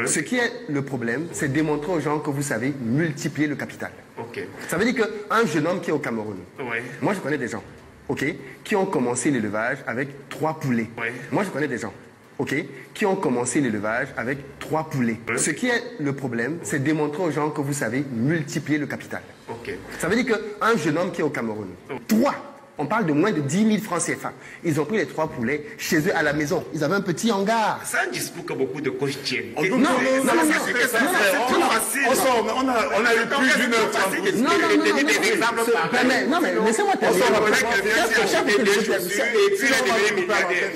Ce qui est le problème, c'est démontrer aux gens que vous savez multiplier le capital. Ok. Ça veut dire qu'un jeune homme qui est au Cameroun, Ouais. moi je connais des gens, ok, qui ont commencé l'élevage avec 3 poulets. Ouais. Moi je connais des gens, ok, qui ont commencé l'élevage avec 3 poulets. Ouais. Ce qui est le problème, c'est démontrer aux gens que vous savez multiplier le capital. Ok. Ça veut dire qu'un jeune homme qui est au Cameroun, 3, on parle de moins de 10 000 francs CFA. Ils ont pris les 3 poulets chez eux à la maison. Ils avaient un petit hangar. C'est un discours que beaucoup de coachs tiennent. Non, on a eu plus d'une non, mais laissez-moi terminer.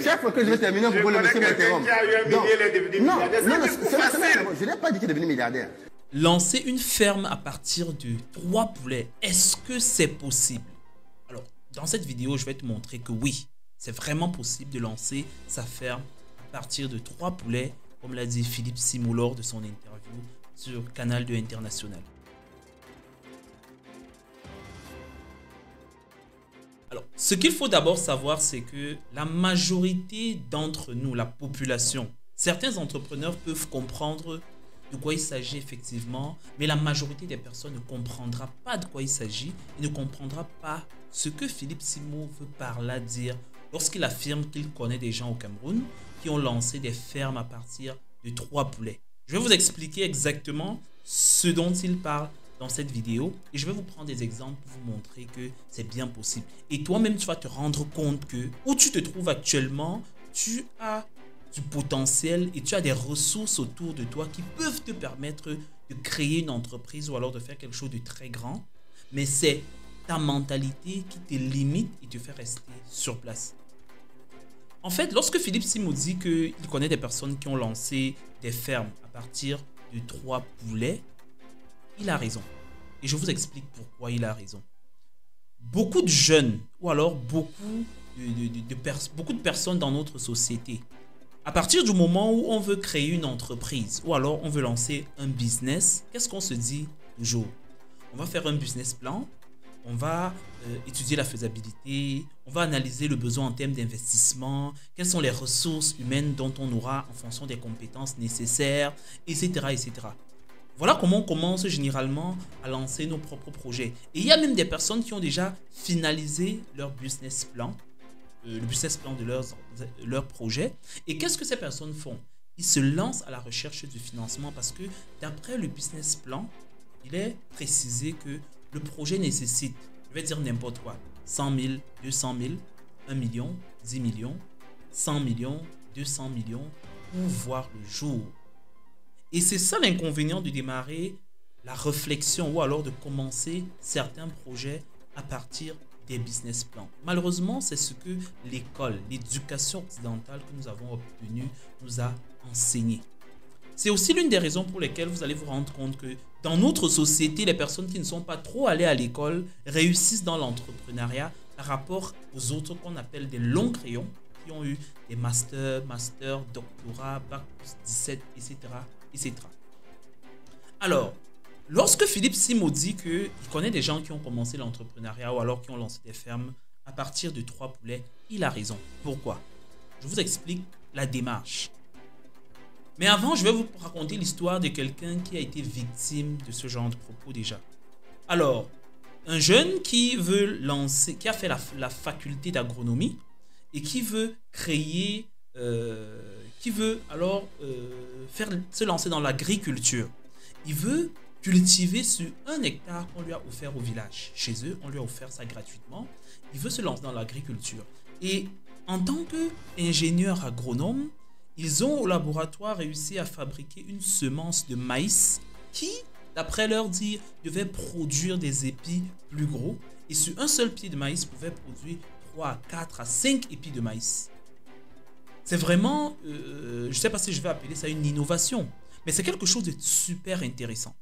Chaque fois que je vais terminer, vous pouvez le laisser m'interrompre. Non, je n'ai pas dit qu'il est devenu milliardaire. Lancer une ferme à partir de 3 poulets, est-ce que c'est possible? Alors, dans cette vidéo, je vais te montrer que oui, c'est vraiment possible de lancer sa ferme à partir de 3 poulets, comme l'a dit Philippe Simo lors de son interview sur Canal 2 International. Alors, ce qu'il faut d'abord savoir, c'est que la majorité d'entre nous, la population, certains entrepreneurs peuvent comprendre de quoi il s'agit effectivement, mais la majorité des personnes ne comprendra pas de quoi il s'agit et ne comprendra pas ce que Philippe Simo veut par là dire lorsqu'il affirme qu'il connaît des gens au Cameroun qui ont lancé des fermes à partir de 3 poulets. Je vais vous expliquer exactement ce dont il parle dans cette vidéo et je vais vous prendre des exemples pour vous montrer que c'est bien possible. Et toi-même, tu vas te rendre compte que où tu te trouves actuellement, tu as du potentiel et tu as des ressources autour de toi qui peuvent te permettre de créer une entreprise ou alors de faire quelque chose de très grand. Mais c'est ta mentalité qui te limite et te fait rester sur place. En fait, lorsque Philippe Simo dit qu'il connaît des personnes qui ont lancé des fermes à partir de 3 poulets, il a raison. Et je vous explique pourquoi il a raison. Beaucoup de jeunes ou alors beaucoup de personnes dans notre société, à partir du moment où on veut créer une entreprise ou alors on veut lancer un business, qu'est-ce qu'on se dit toujours? On va faire un business plan, on va étudier la faisabilité, on va analyser le besoin en termes d'investissement, quelles sont les ressources humaines dont on aura en fonction des compétences nécessaires, etc., etc. Voilà comment on commence généralement à lancer nos propres projets. Et il y a même des personnes qui ont déjà finalisé leur business plan, le business plan de leur projet. Et qu'est-ce que ces personnes font? Ils se lancent à la recherche du financement parce que d'après le business plan, il est précisé que le projet nécessite, je vais dire n'importe quoi, 100 000, 200 000, 1 million, 10 millions, 100 millions, 200 millions pour voir le jour. Et c'est ça l'inconvénient de démarrer la réflexion ou alors de commencer certains projets à partir des business plans. Malheureusement, c'est ce que l'école, l'éducation occidentale que nous avons obtenue nous a enseigné. C'est aussi l'une des raisons pour lesquelles vous allez vous rendre compte que dans notre société, les personnes qui ne sont pas trop allées à l'école réussissent dans l'entrepreneuriat par rapport aux autres qu'on appelle des longs crayons qui ont eu des masters, doctorats, bac plus 17, etc., etc. Alors, lorsque Philippe Simo dit qu'il connaît des gens qui ont commencé l'entrepreneuriat ou alors qui ont lancé des fermes à partir de 3 poulets, il a raison. Pourquoi? Je vous explique la démarche. Mais avant, je vais vous raconter l'histoire de quelqu'un qui a été victime de ce genre de propos déjà. Alors, un jeune qui veut lancer, qui a fait la faculté d'agronomie et qui veut créer, se lancer dans l'agriculture. Il veut cultiver sur 1 hectare qu'on lui a offert au village. Chez eux, on lui a offert ça gratuitement. Il veut se lancer dans l'agriculture. Et en tant qu'ingénieur agronome, ils ont au laboratoire réussi à fabriquer une semence de maïs qui, d'après leur dire, devait produire des épis plus gros. Et sur un seul pied de maïs pouvait produire 3 à 4 à 5 épis de maïs. C'est vraiment, je ne sais pas si je vais appeler ça une innovation, mais c'est quelque chose de super intéressant.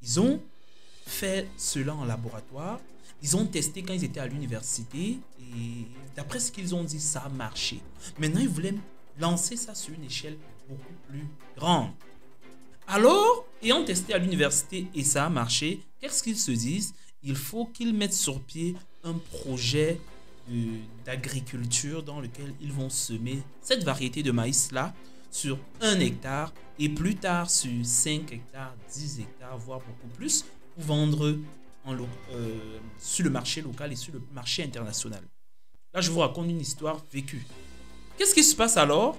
Ils ont fait cela en laboratoire, ils ont testé quand ils étaient à l'université et d'après ce qu'ils ont dit, ça a marché. Maintenant, ils voulaient lancer ça sur une échelle beaucoup plus grande. Alors, ayant testé à l'université et ça a marché, qu'est-ce qu'ils se disent? Il faut qu'ils mettent sur pied un projet d'agriculture dans lequel ils vont semer cette variété de maïs-là sur 1 hectare et plus tard sur 5 hectares, 10 hectares, voire beaucoup plus, pour vendre sur le marché local et sur le marché international. Là, je vous raconte une histoire vécue. Qu'est-ce qui se passe alors?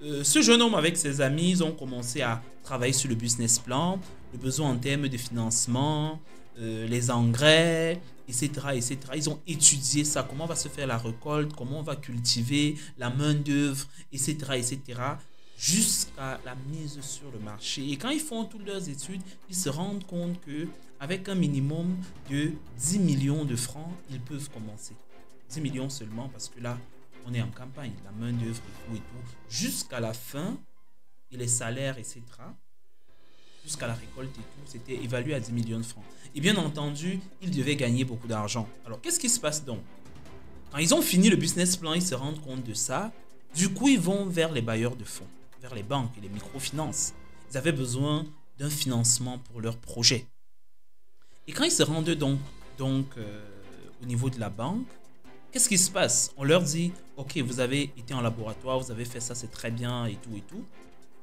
Ce jeune homme avec ses amis, ils ont commencé à travailler sur le business plan, le besoin en termes de financement, les engrais, etc., etc. Ils ont étudié ça, comment va se faire la récolte, comment on va cultiver, la main-d'œuvre, etc., etc., jusqu'à la mise sur le marché. Et quand ils font toutes leurs études, ils se rendent compte qu'avec un minimum de 10 millions de francs, ils peuvent commencer. 10 millions seulement parce que là, on est en campagne, la main-d'œuvre et tout, jusqu'à la fin, et les salaires, etc., jusqu'à la récolte et tout, c'était évalué à 10 millions de francs. Et bien entendu, ils devaient gagner beaucoup d'argent. Alors, qu'est-ce qui se passe donc? Quand ils ont fini le business plan, ils se rendent compte de ça. Du coup, ils vont vers les bailleurs de fonds, vers les banques et les microfinances. Ils avaient besoin d'un financement pour leur projet. Et quand ils se rendent donc au niveau de la banque, qu'est-ce qui se passe? On leur dit, ok, vous avez été en laboratoire, vous avez fait ça, c'est très bien et tout et tout.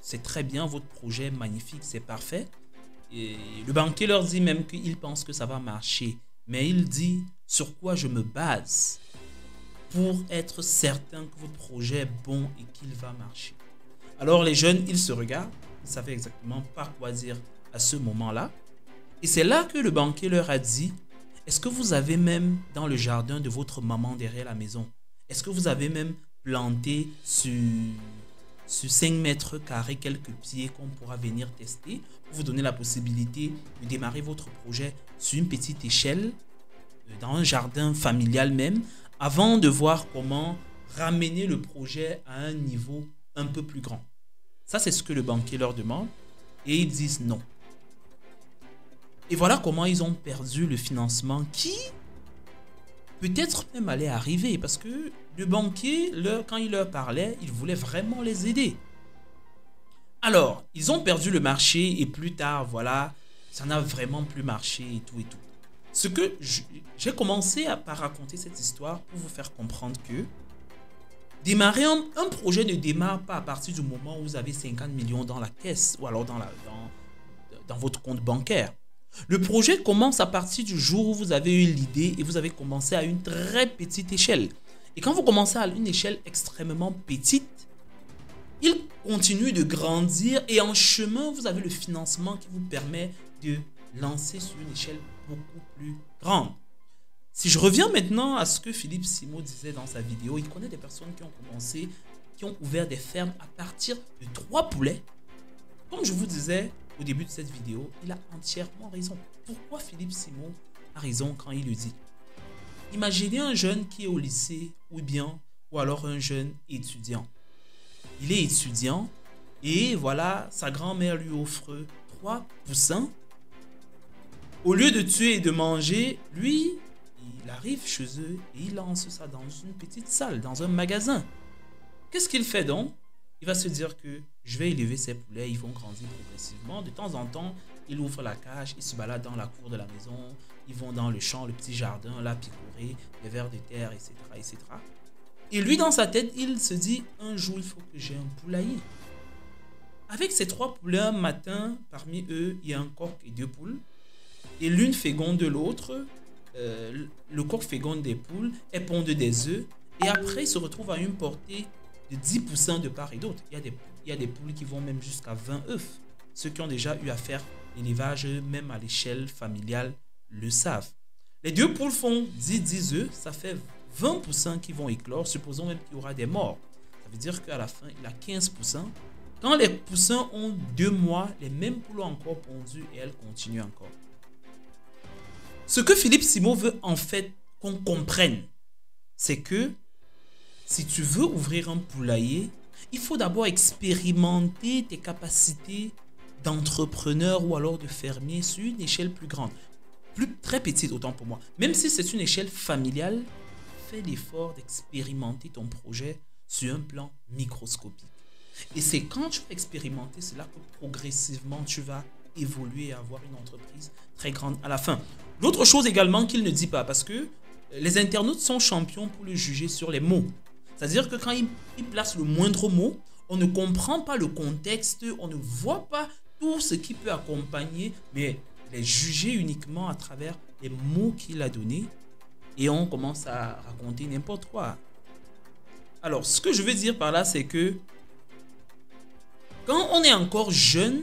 C'est très bien, votre projet magnifique, c'est parfait. Et le banquier leur dit même qu'il pense que ça va marcher. Mais il dit, sur quoi je me base pour être certain que votre projet est bon et qu'il va marcher. Alors les jeunes, ils se regardent, ils ne savaient exactement pas quoi dire à ce moment-là. Et c'est là que le banquier leur a dit, est-ce que vous avez même dans le jardin de votre maman derrière la maison, est-ce que vous avez même planté sur 5 mètres carrés quelques pieds qu'on pourra venir tester pour vous donner la possibilité de démarrer votre projet sur une petite échelle, dans un jardin familial même, avant de voir comment ramener le projet à un niveau un peu plus grand. Ça, c'est ce que le banquier leur demande et ils disent non. Et voilà comment ils ont perdu le financement qui peut-être même allait arriver parce que le banquier, quand il leur parlait, il voulait vraiment les aider. Alors, ils ont perdu le marché et plus tard, voilà, ça n'a vraiment plus marché et tout et tout. Ce que j'ai commencé par raconter cette histoire pour vous faire comprendre que démarrer un projet ne démarre pas à partir du moment où vous avez 50 millions dans la caisse ou alors dans votre compte bancaire. Le projet commence à partir du jour où vous avez eu l'idée et vous avez commencé à une très petite échelle. Et quand vous commencez à une échelle extrêmement petite, il continue de grandir et en chemin, vous avez le financement qui vous permet de lancer sur une échelle beaucoup plus grande. Si je reviens maintenant à ce que Philippe Simo disait dans sa vidéo, il connaît des personnes qui ont commencé, qui ont ouvert des fermes à partir de 3 poulets. Comme je vous disais au début de cette vidéo, il a entièrement raison. Pourquoi Philippe Simo a raison quand il le dit? Imaginez un jeune qui est au lycée ou alors un jeune étudiant. Il est étudiant et voilà, sa grand-mère lui offre 3 poussins. Au lieu de tuer et de manger, lui, il arrive chez eux et il lance ça dans une petite salle, dans un magasin. Qu'est-ce qu'il fait donc? Il va se dire que je vais élever ces poulets, ils vont grandir progressivement. De temps en temps, il ouvre la cage, il se balade dans la cour de la maison, ils vont dans le champ, le petit jardin, là, picorer, les vers de terre, etc., etc. Et lui, dans sa tête, il se dit, un jour, il faut que j'ai un poulailler. Avec ces 3 poulets, un matin, parmi eux, il y a un coq et 2 poules. Et l'une féconde de l'autre, le coq féconde des poules, elles pondent des œufs. Et après, il se retrouve à une portée de 10 poussins de part et d'autre. Il y a des poules qui vont même jusqu'à 20 œufs. Ceux qui ont déjà eu à faire l'élevage, même à l'échelle familiale, le savent. Les 2 poules font 10 œufs, ça fait 20 poussins qui vont éclore, supposons même qu'il y aura des morts. Ça veut dire qu'à la fin, il a 15 poussins. Quand les poussins ont 2 mois, les mêmes poules ont encore pondu et elles continuent encore. Ce que Philippe Simo veut en fait qu'on comprenne, c'est que si tu veux ouvrir un poulailler, il faut d'abord expérimenter tes capacités d'entrepreneur ou alors de fermier sur une échelle plus grande. Très petite, autant pour moi. Même si c'est une échelle familiale, fais l'effort d'expérimenter ton projet sur un plan microscopique. Et c'est quand tu vas expérimenter cela que progressivement tu vas évoluer et avoir une entreprise très grande à la fin. L'autre chose également qu'il ne dit pas, parce que les internautes sont champions pour le juger sur les mots. C'est-à-dire que quand il place le moindre mot, On ne comprend pas le contexte, on ne voit pas tout ce qui peut accompagner, mais il est jugé uniquement à travers les mots qu'il a donnés et on commence à raconter n'importe quoi. Alors, ce que je veux dire par là, c'est que quand on est encore jeune,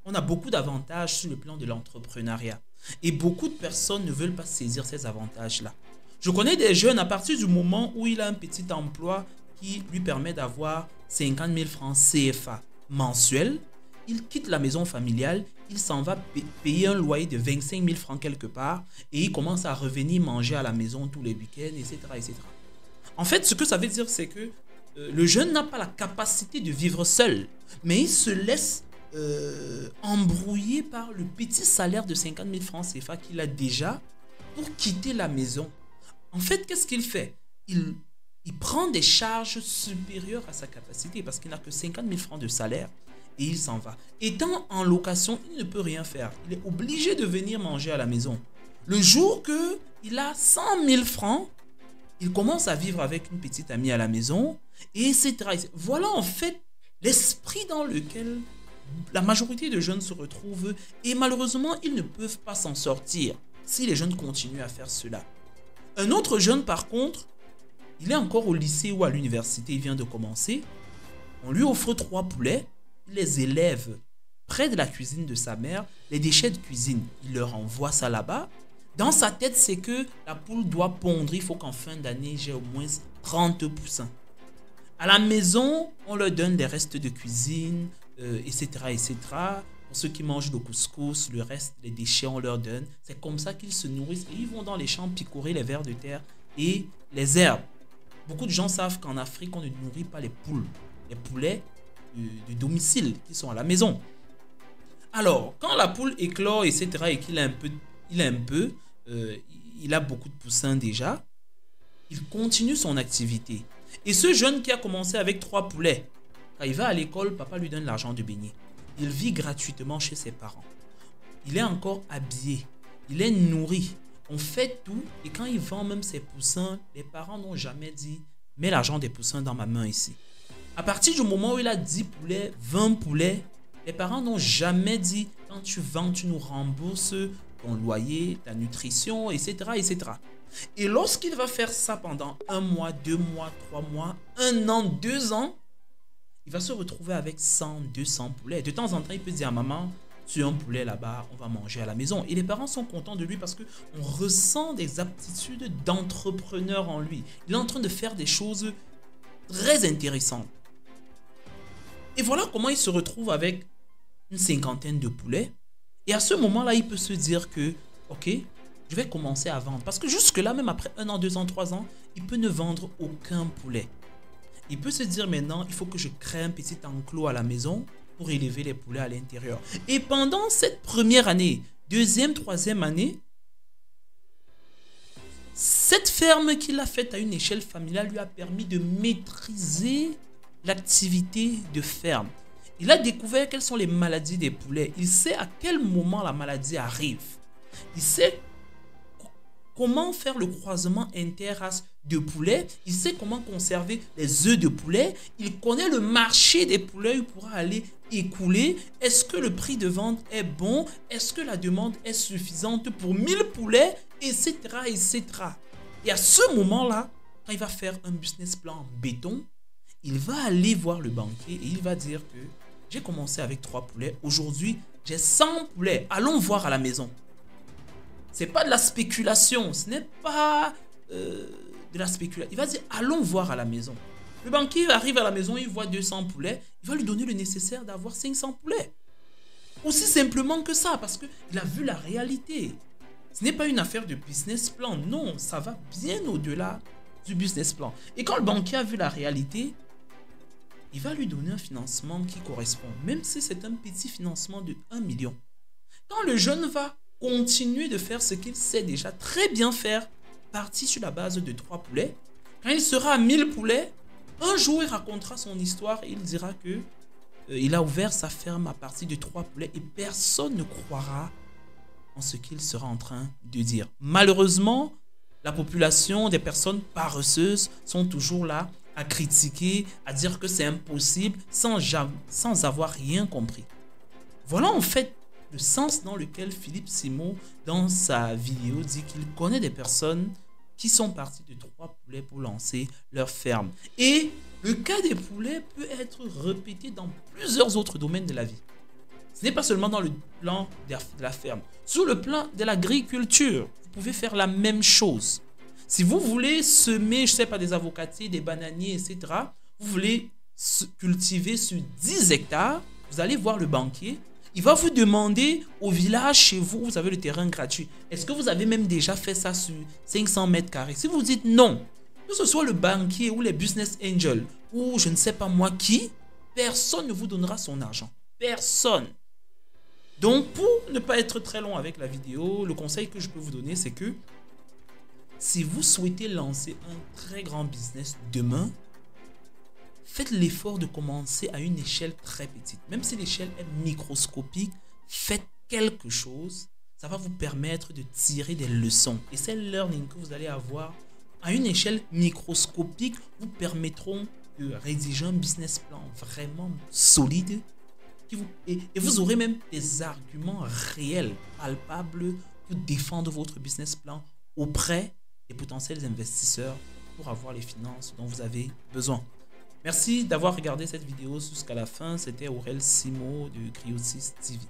on a beaucoup d'avantages sur le plan de l'entrepreneuriat. Et beaucoup de personnes ne veulent pas saisir ces avantages-là. Je connais des jeunes, à partir du moment où il a un petit emploi qui lui permet d'avoir 50 000 francs CFA mensuels, il quitte la maison familiale, il s'en va payer un loyer de 25 000 francs quelque part et il commence à revenir manger à la maison tous les week-ends, etc., etc. En fait, ce que ça veut dire, c'est que le jeune n'a pas la capacité de vivre seul, mais il se laisse embrouillé par le petit salaire de 50 000 francs CFA qu'il a déjà pour quitter la maison. En fait, qu'est-ce qu'il fait? Il prend des charges supérieures à sa capacité parce qu'il n'a que 50 000 francs de salaire et il s'en va. Étant en location, il ne peut rien faire. Il est obligé de venir manger à la maison. Le jour qu'il a 100 000 francs, il commence à vivre avec une petite amie à la maison, et etc. Voilà en fait l'esprit dans lequel la majorité de jeunes se retrouvent et malheureusement, ils ne peuvent pas s'en sortir si les jeunes continuent à faire cela. Un autre jeune, par contre, il est encore au lycée ou à l'université, il vient de commencer. On lui offre 3 poulets, il les élève près de la cuisine de sa mère, les déchets de cuisine, il leur envoie ça là-bas. Dans sa tête, c'est que la poule doit pondre, il faut qu'en fin d'année, j'ai au moins 30 poussins. À la maison, on leur donne des restes de cuisine, etc., etc. Pour ceux qui mangent le couscous, le reste, les déchets, on leur donne. C'est comme ça qu'ils se nourrissent et ils vont dans les champs picorer les vers de terre et les herbes. Beaucoup de gens savent qu'en Afrique, on ne nourrit pas les poules, les poulets de domicile qui sont à la maison. Alors, quand la poule éclore, etc., et qu'il a il a beaucoup de poussins déjà, il continue son activité. Et ce jeune qui a commencé avec 3 poulets, quand il va à l'école, papa lui donne l'argent de beignet. Il vit gratuitement chez ses parents. Il est encore habillé. Il est nourri. On fait tout. Et quand il vend même ses poussins, les parents n'ont jamais dit « Mets l'argent des poussins dans ma main ici ». À partir du moment où il a 10 poulets, 20 poulets, les parents n'ont jamais dit « Quand tu vends, tu nous rembourses ton loyer, ta nutrition, etc. etc. » Et lorsqu'il va faire ça pendant 1 mois, 2 mois, 3 mois, 1 an, 2 ans, il va se retrouver avec 100, 200 poulets. De temps en temps, il peut dire à maman, tu as un poulet là-bas, on va manger à la maison. Et les parents sont contents de lui parce qu'on ressent des aptitudes d'entrepreneur en lui. Il est en train de faire des choses très intéressantes. Et voilà comment il se retrouve avec une 50aine de poulets. Et à ce moment-là, il peut se dire que, ok, je vais commencer à vendre. Parce que jusque-là, même après 1 an, 2 ans, 3 ans, il peut ne vendre aucun poulet. Il peut se dire maintenant, il faut que je crée un petit enclos à la maison pour élever les poulets à l'intérieur. Et pendant cette première année, 2e, 3e année, cette ferme qu'il a faite à une échelle familiale lui a permis de maîtriser l'activité de ferme. Il a découvert quelles sont les maladies des poulets. Il sait à quel moment la maladie arrive. Il sait comment faire le croisement interrace de poulets. Il sait comment conserver les œufs de poulet. Il connaît le marché des poulets. Il pourra aller écouler. Est-ce que le prix de vente est bon? Est-ce que la demande est suffisante pour 1000 poulets? Etc. etc. Et à ce moment-là, quand il va faire un business plan en béton, il va aller voir le banquier et il va dire que j'ai commencé avec 3 poulets. Aujourd'hui, j'ai 100 poulets. Allons voir à la maison. Ce n'est pas de la spéculation. Ce n'est pas de la spéculation. Il va dire, allons voir à la maison. Le banquier arrive à la maison, il voit 200 poulets. Il va lui donner le nécessaire d'avoir 500 poulets. Aussi simplement que ça, parce qu'il a vu la réalité. Ce n'est pas une affaire de business plan. Non, ça va bien au-delà du business plan. Et quand le banquier a vu la réalité, il va lui donner un financement qui correspond, même si c'est un petit financement de 1 million. Quand le jeune va continuer de faire ce qu'il sait déjà très bien faire, parti sur la base de 3 poulets, quand il sera à 1000 poulets, un jour il racontera son histoire et il dira que il a ouvert sa ferme à partir de 3 poulets et personne ne croira en ce qu'il sera en train de dire. Malheureusement, la population des personnes paresseuses sont toujours là à critiquer, à dire que c'est impossible sans avoir rien compris. Voilà en fait le sens dans lequel Philippe Simo, dans sa vidéo, dit qu'il connaît des personnes qui sont parties de 3 poulets pour lancer leur ferme. Et le cas des poulets peut être répété dans plusieurs autres domaines de la vie. Ce n'est pas seulement dans le plan de la ferme. Sur le plan de l'agriculture, vous pouvez faire la même chose. Si vous voulez semer, je ne sais pas, des avocatiers, des bananiers, etc., vous voulez cultiver sur 10 hectares, vous allez voir le banquier. Il va vous demander au village chez vous, vous avez le terrain gratuit. Est-ce que vous avez même déjà fait ça sur 500 mètres carrés? Si vous dites non, que ce soit le banquier ou les business angels ou je ne sais pas moi qui, personne ne vous donnera son argent. Personne. Donc pour ne pas être très long avec la vidéo, le conseil que je peux vous donner, c'est que si vous souhaitez lancer un très grand business demain, faites l'effort de commencer à une échelle très petite. Même si l'échelle est microscopique, faites quelque chose. Ça va vous permettre de tirer des leçons. Et ces learnings que vous allez avoir à une échelle microscopique vous permettront de rédiger un business plan vraiment solide. Et vous aurez même des arguments réels, palpables pour défendre votre business plan auprès des potentiels investisseurs pour avoir les finances dont vous avez besoin. Merci d'avoir regardé cette vidéo jusqu'à la fin. C'était Aurel Simo de Cryosis TV.